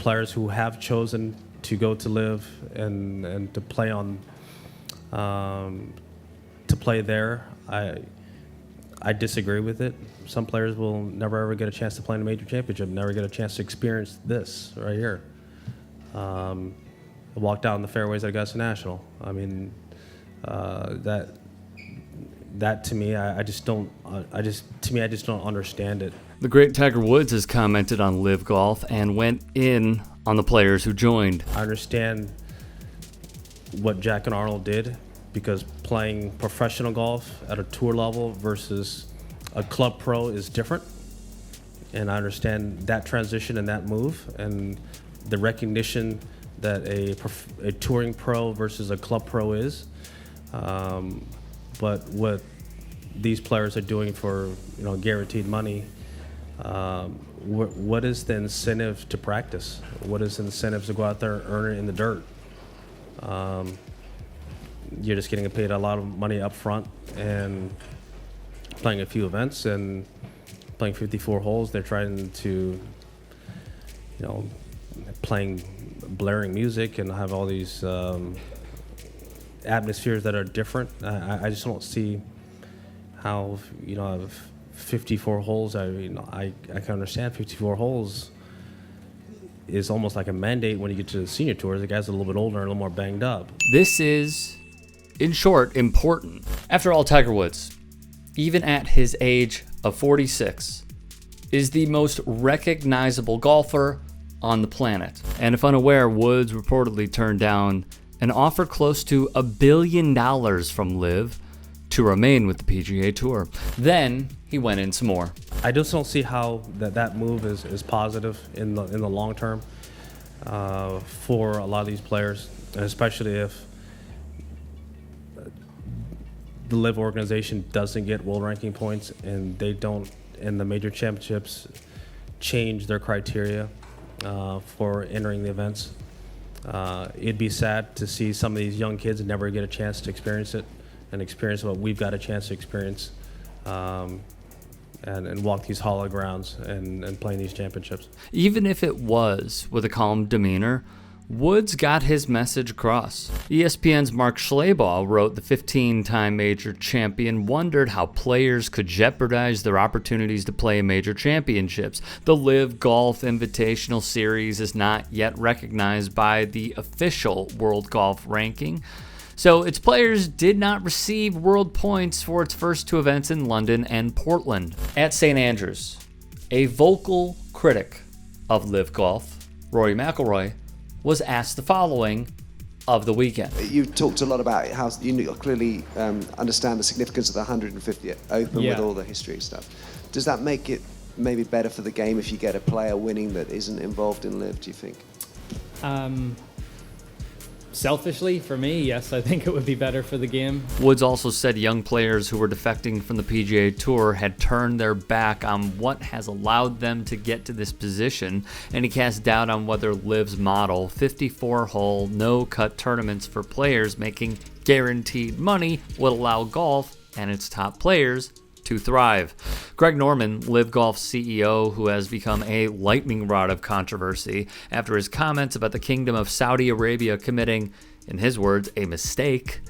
players who have chosen to go to LIV and to play there. I disagree with it. Some players will never ever get a chance to play in a major championship, never get a chance to experience this right here. Walk down the fairways at Augusta National. I mean, that to me, I just don't understand it. The great Tiger Woods has commented on LIV Golf and went in on the players who joined. I understand what Jack and Arnold did, because playing professional golf at a tour level versus a club pro is different. And I understand that transition and that move and the recognition that a touring pro versus a club pro is. But what these players are doing for guaranteed money, what is the incentive to practice? What is the incentive to go out there and earn it in the dirt? You're just getting paid a lot of money up front and playing a few events and playing 54 holes. They're trying to, playing blaring music and have all these atmospheres that are different. I just don't see how, 54 holes, I can understand 54 holes is almost like a mandate when you get to the senior tours. The guys are a little bit older and a little more banged up. This is, in short, important. After all, Tiger Woods, even at his age of 46, is the most recognizable golfer on the planet. And if unaware, Woods reportedly turned down an offer close to $1 billion from LIV to remain with the PGA Tour. Then he went in some more. I just don't see how that move is positive in the long term for a lot of these players, and especially if the LIV organization doesn't get world ranking points and they don't, and the major championships change their criteria for entering the events. It'd be sad to see some of these young kids never get a chance to experience it and experience what we've got a chance to experience, and walk these hollow grounds and play in these championships. Even if it was with a calm demeanor, Woods got his message across. ESPN's Mark Schlabach wrote the 15-time major champion wondered how players could jeopardize their opportunities to play in major championships. The LIV Golf Invitational Series is not yet recognized by the official World Golf Ranking, so its players did not receive world points for its first two events in London and Portland. At St. Andrews, a vocal critic of LIV Golf, Rory McIlroy, was asked the following of the weekend. You talked a lot about how you clearly understand the significance of the 150th Open with all the history stuff. Does that make it maybe better for the game if you get a player winning that isn't involved in LIV, do you think? Selfishly, for me, yes, I think it would be better for the game. Woods also said young players who were defecting from the PGA Tour had turned their back on what has allowed them to get to this position, and he cast doubt on whether LIV's model, 54-hole, no-cut tournaments for players making guaranteed money, would allow golf and its top players to thrive. Greg Norman, LIV Golf's CEO, who has become a lightning rod of controversy after his comments about the Kingdom of Saudi Arabia committing, in his words, a mistake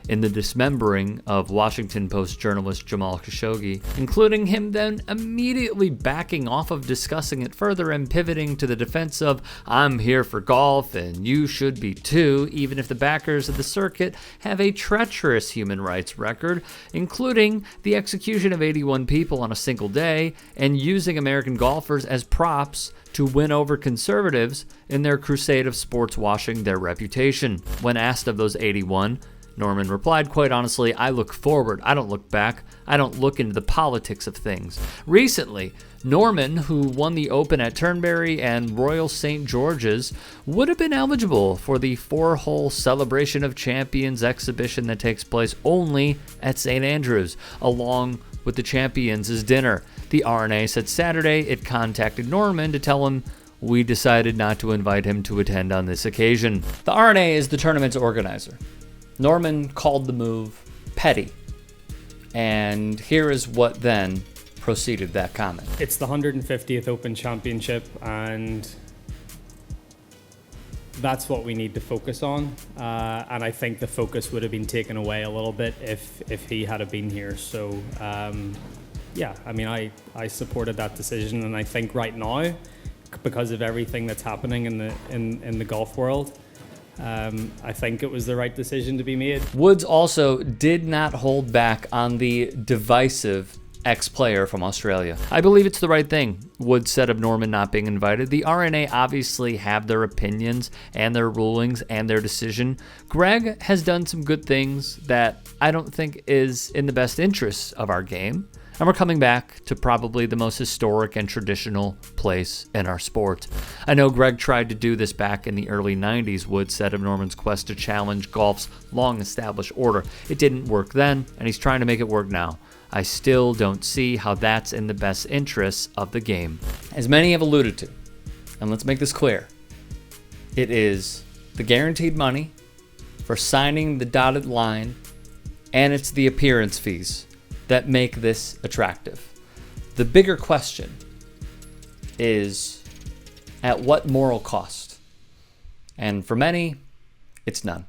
in the dismembering of Washington Post journalist Jamal Khashoggi, including him then immediately backing off of discussing it further and pivoting to the defense of, I'm here for golf and you should be too, even if the backers of the circuit have a treacherous human rights record, including the execution of 81 people on a single day and using American golfers as props to win over conservatives in their crusade of sports washing their reputation. When asked of those 81, Norman replied, quite honestly, I look forward, I don't look back, I don't look into the politics of things. Recently, Norman, who won the Open at Turnberry and Royal St. George's, would have been eligible for the 4-hole Celebration of Champions exhibition that takes place only at St. Andrews, along with the Champions' dinner. The R&A said Saturday it contacted Norman to tell him, we decided not to invite him to attend on this occasion. The R&A is the tournament's organizer. Norman called the move petty, and here is what then proceeded that comment. It's the 150th Open Championship, and that's what we need to focus on. And I think the focus would have been taken away a little bit if he had been here. So, yeah, I mean, I supported that decision, and I think right now, because of everything that's happening in the golf world, I think it was the right decision to be made. Woods also did not hold back on the divisive ex-player from Australia. I believe it's the right thing, Woods said of Norman not being invited. The RNA obviously have their opinions and their rulings and their decision. Greg has done some good things that I don't think is in the best interests of our game. And we're coming back to probably the most historic and traditional place in our sport. I know Greg tried to do this back in the early 90s, Woods said of Norman's quest to challenge golf's long-established order. It didn't work then, and he's trying to make it work now. I still don't see how that's in the best interests of the game. As many have alluded to, and let's make this clear, it is the guaranteed money for signing the dotted line, and it's the appearance fees that make this attractive. The bigger question is, at what moral cost? And for many, it's none.